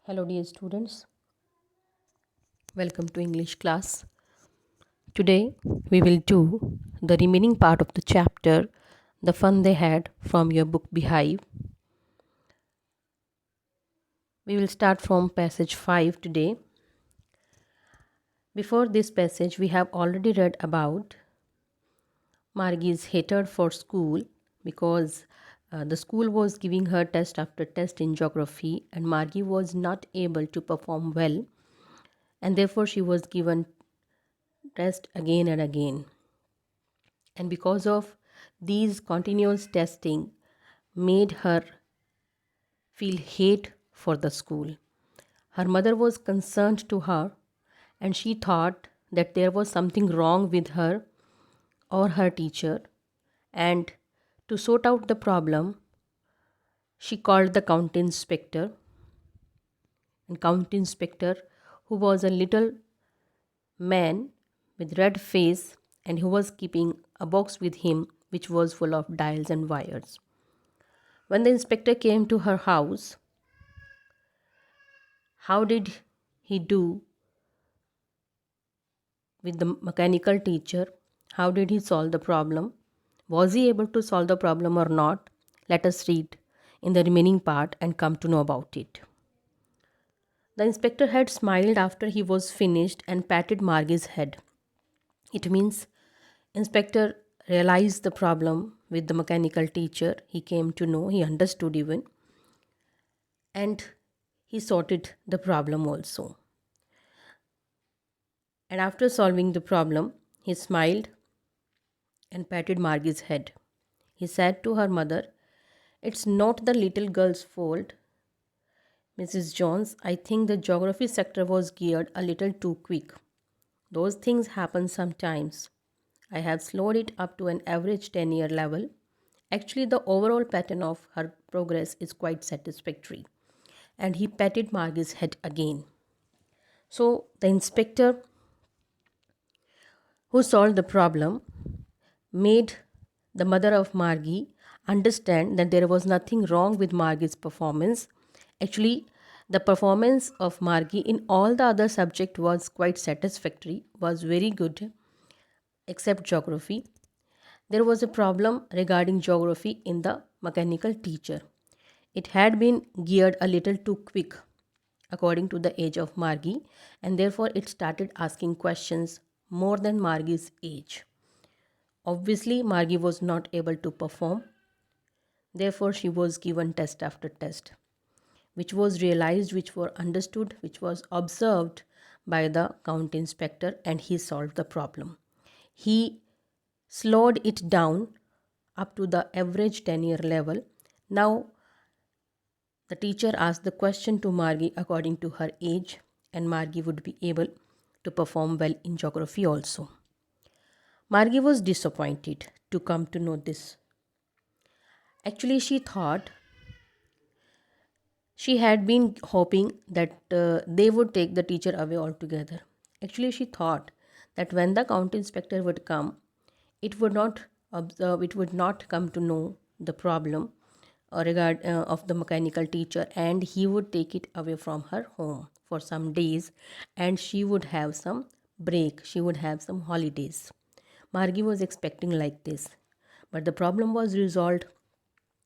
Hello, dear students. Welcome to English class. Today, we will do the remaining part of the chapter, The Fun They Had, from your book Beehive. We will start from passage 5 today. Before this passage, we have already read about Margie's hatred for school because the school was giving her test after test in geography, and Margie was not able to perform well, and therefore she was given test again and again. And because of these continuous testing made her feel hate for the school. Her mother was concerned to her, and she thought that there was something wrong with her or her teacher, and to sort out the problem she called the county inspector. And county inspector, who was a little man with red face, and who was keeping a box with him which was full of dials and wires. When the inspector came to her house, how did he do with the mechanical teacher? How did he solve the problem? Was he able to solve the problem or not? Let us read in the remaining part and come to know about it. The inspector had smiled after he was finished and patted Margie's head. It means inspector realized the problem with the mechanical teacher. He came to know, he understood even, and he sorted the problem also. And after solving the problem, he smiled and patted Margie's head. He said to her mother, "It's not the little girl's fault, Mrs. Jones. I think the geography sector was geared a little too quick. Those things happen sometimes. I have slowed it up to an average 10-year level. Actually, the overall pattern of her progress is quite satisfactory." And he patted Margie's head again. So the inspector who solved the problem made the mother of Margie understand that there was nothing wrong with Margie's performance. Actually, the performance of Margie in all the other subject was quite satisfactory, was very good, except geography. There was a problem regarding geography in the mechanical teacher. It had been geared a little too quick according to the age of Margie, and therefore it started asking questions more than Margie's age. Obviously, Margie was not able to perform. Therefore, she was given test after test, which was realized, which were understood, which was observed by the county inspector, and he solved the problem. He slowed it down up to the average 10-year level. Now, the teacher asked the question to Margie according to her age, and Margie would be able to perform well in geography also. Margie was disappointed to come to know this. Actually, she thought she had been hoping that they would take the teacher away altogether. Actually, she thought that when the county inspector would come, it would not observe, it would not come to know the problem of the mechanical teacher, and he would take it away from her home for some days, and she would have some break, she would have some holidays. Margie was expecting like this, but the problem was resolved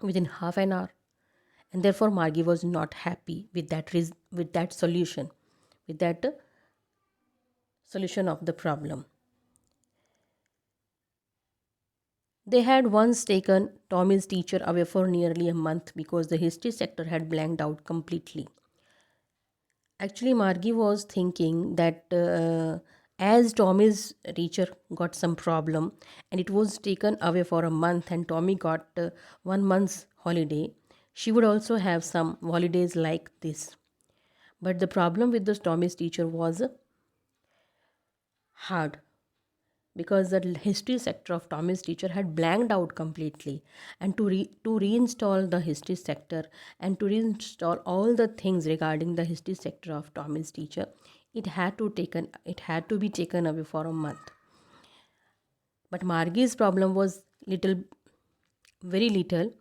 within half an hour, and therefore Margie was not happy with that solution, with that solution of the problem. They had once taken Tommy's teacher away for nearly a month because the history sector had blanked out completely. Actually, Margie was thinking that as Tommy's teacher got some problem and it was taken away for a month, and Tommy got 1 month's holiday, she would also have some holidays like this. But the problem with this Tommy's teacher was hard, because the history sector of Tommy's teacher had blanked out completely, and to reinstall the history sector and to reinstall all the things regarding the history sector of Tommy's teacher, it had to be taken away for a month. But Margie's problem was very little.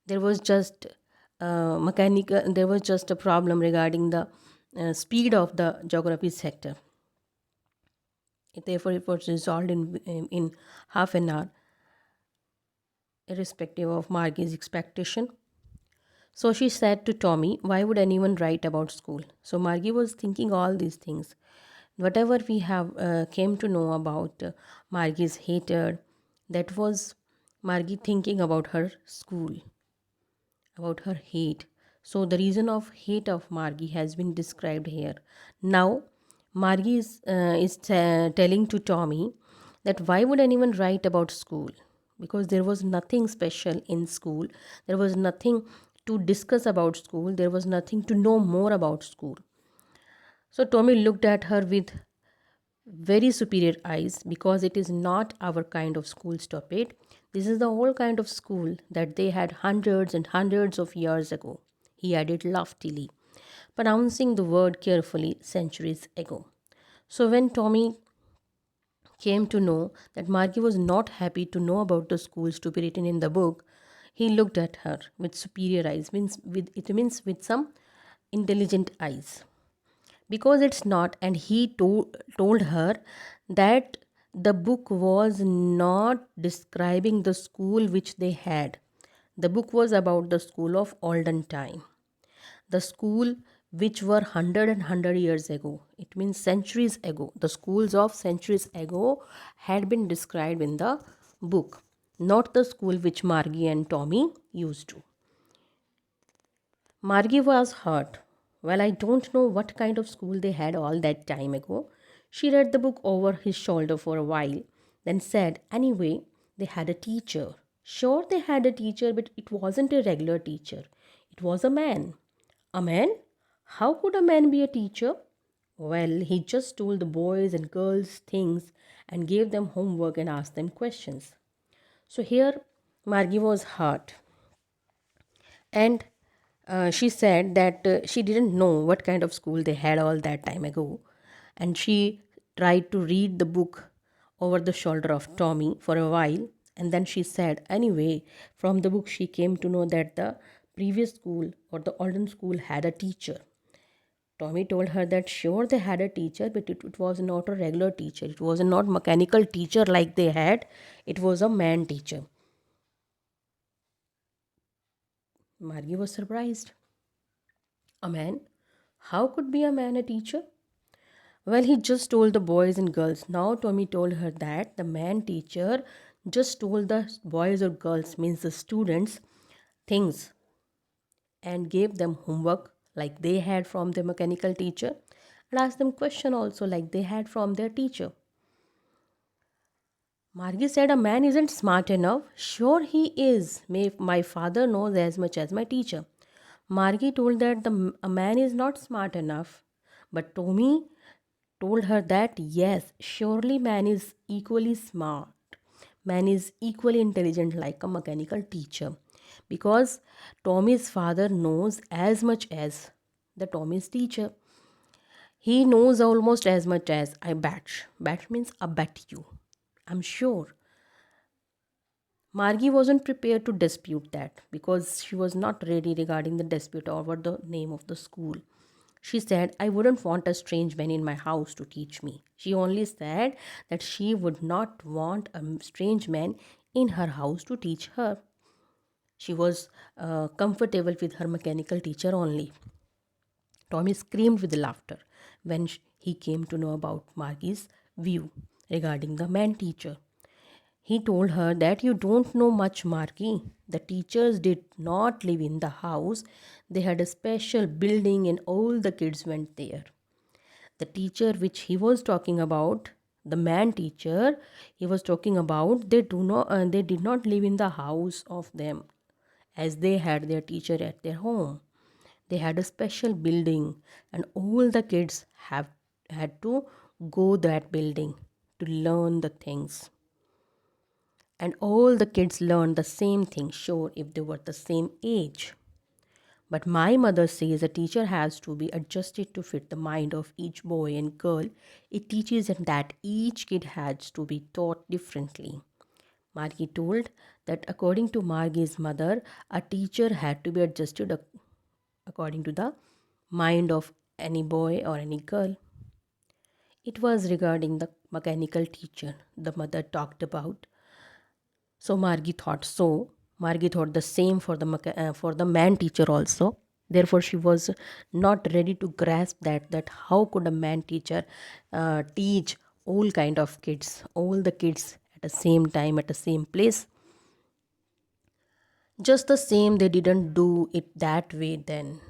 There was just mechanical, there was just a problem regarding the speed of the geography sector. Therefore, it was resolved in half an hour, irrespective of Margie's expectation. So she said to Tommy, "Why would anyone write about school?" So Margie was thinking all these things. Whatever we have came to know about Margie's hater, that was Margie thinking about her school, about her hate. So the reason of hate of Margie has been described here. Now, Margie is telling to Tommy that why would anyone write about school? Because there was nothing special in school. There was nothing to discuss about school. There was nothing to know more about school. So Tommy looked at her with very superior eyes because it is not our kind of school, stop it. This is the whole kind of school that they had hundreds and hundreds of years ago, he added loftily, pronouncing the word carefully, centuries ago. So when Tommy came to know that Margie was not happy to know about the schools to be written in the book, he looked at her with superior eyes, means with some intelligent eyes because it's not, and he told her that the book was not describing the school which they had. The book was about the school of olden time, the school which were 100 years ago, it means centuries ago. The schools of centuries ago had been described in the book, not the school which Margie and Tommy used to. Margie was hurt. Well, I don't know what kind of school they had all that time ago. She read the book over his shoulder for a while, then said, "Anyway, they had a teacher." Sure, they had a teacher, but it wasn't a regular teacher. It was a man. A man? How could a man be a teacher? Well, he just told the boys and girls things and gave them homework and asked them questions. So here, Margie was hurt. And she said that she didn't know what kind of school they had all that time ago. And she tried to read the book over the shoulder of Tommy for a while. And then she said, anyway, from the book, she came to know that the previous school or the olden school had a teacher. Tommy told her that sure they had a teacher, but it was not a regular teacher. It was not mechanical teacher like they had. It was a man teacher. Margie was surprised. A man? How could be a man a teacher? Well, he just told the boys and girls. Now Tommy told her that the man teacher just told the boys or girls, means the students, things and gave them homework like they had from the mechanical teacher and asked them question also like they had from their teacher. Margie said, a man isn't smart enough. Sure he is. My father knows as much as my teacher. Margie told that a man is not smart enough. But Tommy told her that yes, surely man is equally smart. Man is equally intelligent like a mechanical teacher. Because Tommy's father knows as much as the Tommy's teacher. He knows almost as much as I bet. Bet means I bet you. I'm sure. Margie wasn't prepared to dispute that because she was not ready regarding the dispute over the name of the school. She said, I wouldn't want a strange man in my house to teach me. She only said that she would not want a strange man in her house to teach her. She was comfortable with her mechanical teacher only. Tommy screamed with laughter when he came to know about Margie's view regarding the man teacher. He told her that you don't know much, Margie. The teachers did not live in the house. They had a special building and all the kids went there. The teacher which he was talking about, the man teacher, he was talking about, they did not live in the house of them as they had their teacher at their home. They had a special building and all the kids have had to go that building to learn the things. And all the kids learned the same thing, sure, if they were the same age. But my mother says a teacher has to be adjusted to fit the mind of each boy and girl. It teaches them that each kid has to be taught differently. Margie told that according to Margie's mother, a teacher had to be adjusted according to the mind of any boy or any girl. It was regarding the mechanical teacher the mother talked about. So Margie thought so. Margie thought the same for the for the man teacher also. Therefore, she was not ready to grasp that how could a man teacher teach all kind of kids, all the kids at the same time at the same place. Just the same, they didn't do it that way then.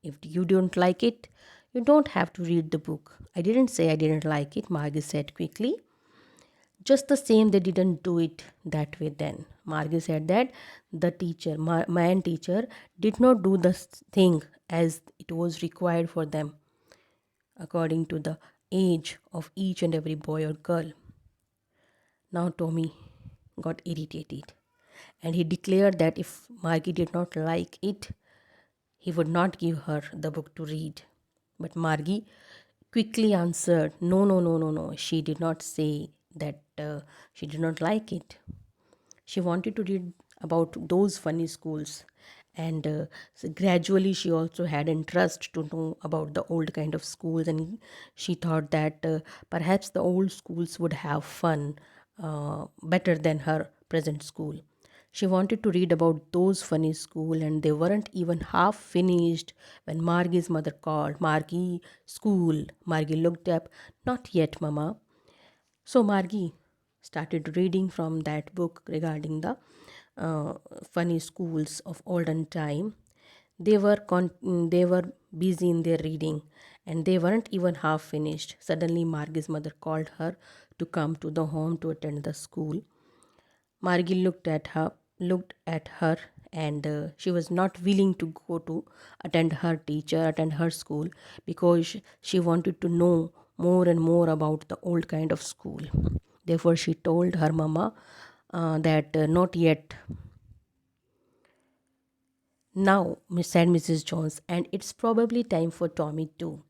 If you don't like it, you don't have to read the book. I didn't say I didn't like it, Margie said quickly. Just the same, they didn't do it that way then. Margie said that the teacher, man teacher, did not do the thing as it was required for them according to the age of each and every boy or girl. Now Tommy got irritated and he declared that if Margie did not like it, he would not give her the book to read. But Margie quickly answered, no, no, no, no, no. She did not say that she did not like it. She wanted to read about those funny schools. And so gradually, she also had interest to know about the old kind of schools. And she thought that perhaps the old schools would have fun better than her present school. She wanted to read about those funny school and they weren't even half finished when Margie's mother called. Margie, school. Margie looked up. Not yet, Mama. So Margie started reading from that book regarding the uh, funny schools of olden time. They were busy in their reading and they weren't even half finished. Suddenly Margie's mother called her to come to the home to attend the school. Margie looked at her, and she was not willing to go to attend her school, because she wanted to know more and more about the old kind of school. Therefore, she told her mama that not yet. Now, said Mrs. Jones, and it's probably time for Tommy too.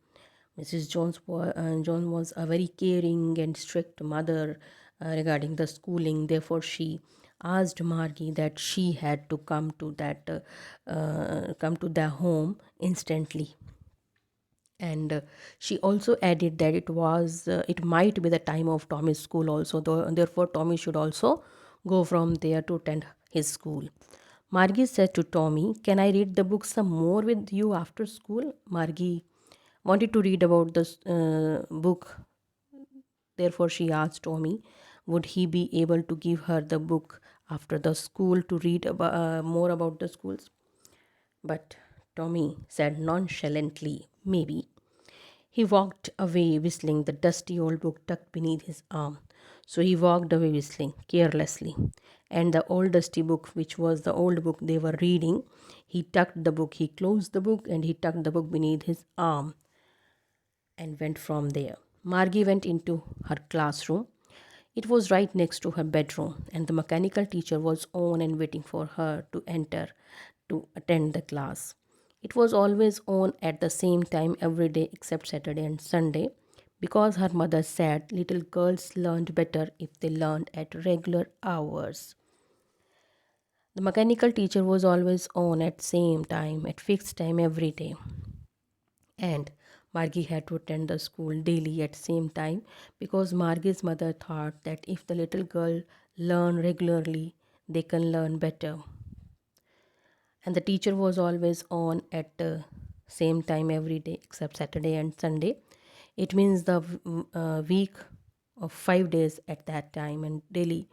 Jones was a very caring and strict mother regarding the schooling. Therefore, she asked Margie that she had to come to their home instantly. And she also added that it might be the time of Tommy's school also. Therefore, Tommy should also go from there to attend his school. Margie said to Tommy, "Can I read the book some more with you after school?" Margie wanted to read about this book. Therefore, she asked Tommy, would he be able to give her the book after the school to read more about the schools? But Tommy said nonchalantly, maybe. He walked away whistling, the dusty old book tucked beneath his arm. So he walked away whistling carelessly. And the old dusty book, which was the old book they were reading, he closed the book and he tucked the book beneath his arm and went from there. Margie went into her classroom. It was right next to her bedroom, and the mechanical teacher was on and waiting for her to enter to attend the class. It was always on at the same time every day except Saturday and Sunday, because her mother said little girls learned better if they learned at regular hours. The mechanical teacher was always on at same time, at fixed time every day. And Margie had to attend the school daily at same time, because Margie's mother thought that if the little girl learn regularly, they can learn better. And the teacher was always on at the same time every day except Saturday and Sunday. It means the week of 5 days at that time, and daily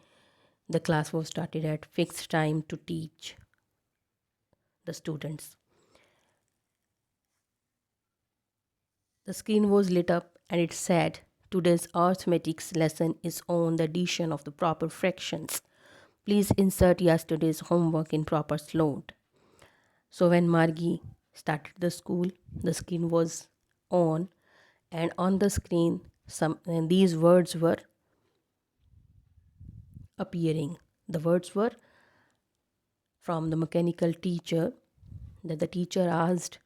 the class was started at fixed time to teach the students. The screen was lit up and it said, "Today's arithmetics lesson is on the addition of the proper fractions. Please insert yesterday's homework in proper slot." So when Margie started the school, the screen was on, and on the screen these words were appearing. The words were from the mechanical teacher, that the teacher asked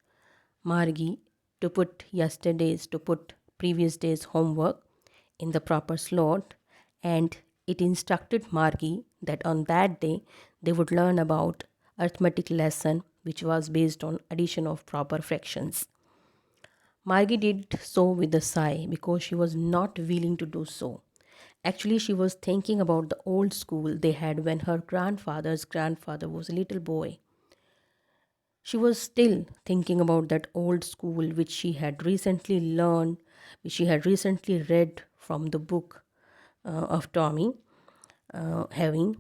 Margie to put previous day's homework in the proper slot, and it instructed Margie that on that day they would learn about arithmetic lesson which was based on addition of proper fractions. Margie did so with a sigh because she was not willing to do so. Actually, she was thinking about the old school they had when her grandfather's grandfather was a little boy. She was still thinking about that old school which she had recently learned, which she had recently read from the book of Tommy having.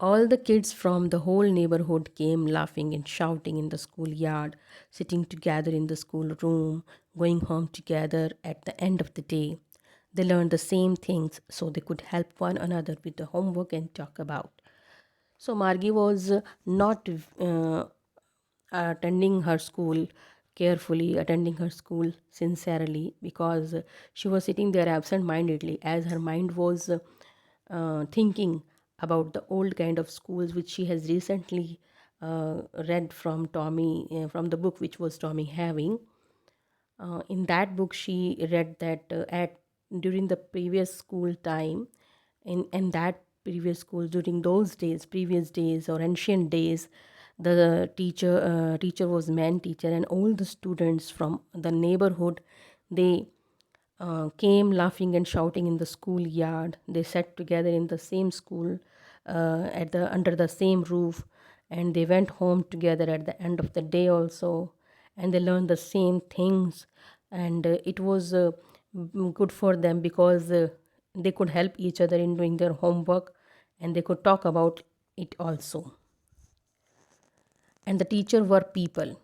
All the kids from the whole neighborhood came laughing and shouting in the schoolyard, sitting together in the schoolroom, going home together at the end of the day. They learned the same things so they could help one another with the homework and talk about. So Margie was not attending her school carefully, attending her school sincerely, because she was sitting there absent mindedly as her mind was thinking about the old kind of schools which she has recently read from Tommy, from the book which was Tommy having. In that book, she read that at during the previous school time, in that previous school during those days, previous days or ancient days, the teacher was man teacher, and all the students from the neighborhood, they came laughing and shouting in the schoolyard. They sat together in the same school, at the under the same roof, and they went home together at the end of the day also, and they learned the same things, and it was good for them because they could help each other in doing their homework, and they could talk about it also. And the teacher were people.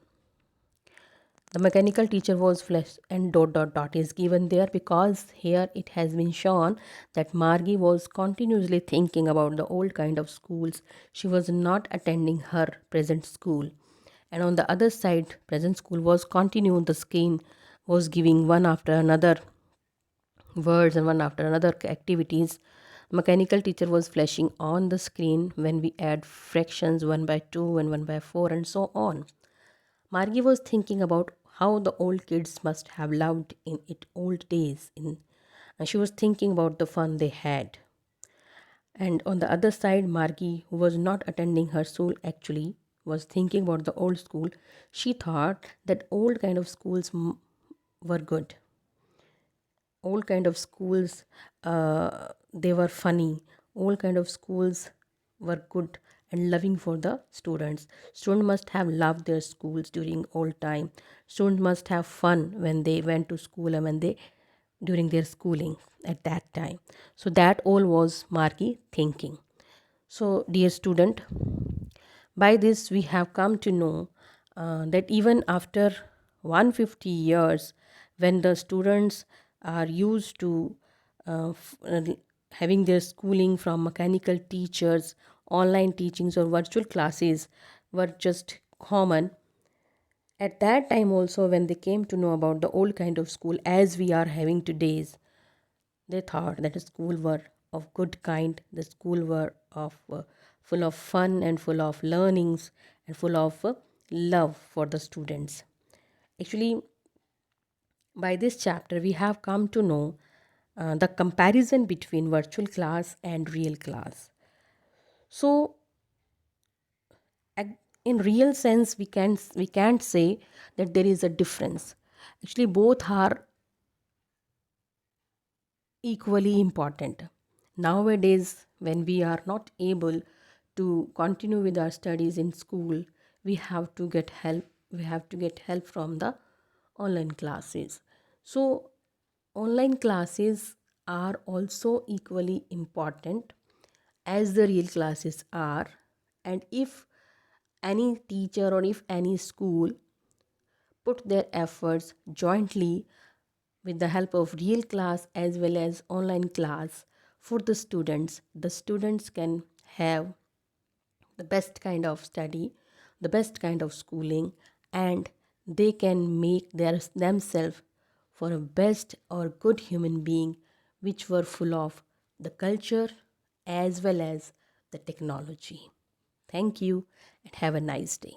The mechanical teacher was flesh and dot dot dot is given there because here it has been shown that Margie was continuously thinking about the old kind of schools. She was not attending her present school. And on the other side, present school was continuing the screen, was giving one after another words and one after another activities. Mechanical teacher was flashing on the screen when we add fractions 1 by 2 and 1 by 4 and so on. Margie was thinking about how the old kids must have loved in it old days and she was thinking about the fun they had. And on the other side, Margie, who was not attending her school actually, was thinking about the old school. She thought that old kind of schools were good. Old kind of schools, they were funny. Old kind of schools were good and loving for the students. Students must have loved their schools during old time. Students must have fun when they went to school and when they during their schooling at that time. So that all was Margie thinking. So dear student, by this we have come to know that even after 150 years, when the students are used to having their schooling from mechanical teachers, online teachings or virtual classes were just common. At that time also, when they came to know about the old kind of school as we are having today's, they thought that the school were of good kind, the school were of full of fun and full of learnings and full of love for the students. Actually, by this chapter, we have come to know the comparison between virtual class and real class. So, in real sense, we can't say that there is a difference. Actually, both are equally important. Nowadays, when we are not able to continue with our studies in school, we have to get help. We have to get help from the online classes. So, online classes are also equally important as the real classes are. And if any teacher or if any school put their efforts jointly with the help of real class as well as online class for the students can have the best kind of study, the best kind of schooling, and they can make themselves for a best or good human being which were full of the culture as well as the technology. Thank you and have a nice day.